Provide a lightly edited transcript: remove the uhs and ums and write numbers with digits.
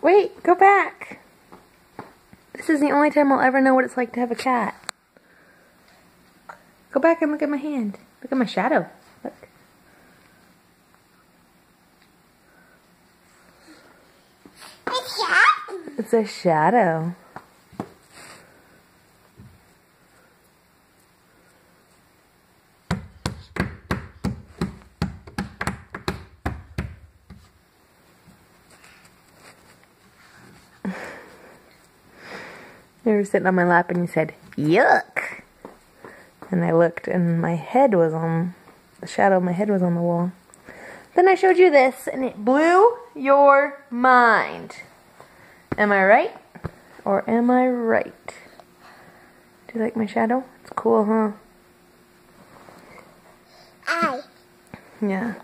Wait, go back. This is the only time I'll ever know what it's like to have a cat. Go back and look at my hand. Look at my shadow. Look. It's a shadow. You were sitting on my lap and you said, yuck! And I looked and my head was on, the shadow of my head was on the wall. Then I showed you this and it blew your mind. Am I right? Or am I right? Do you like my shadow? It's cool, huh? Yeah.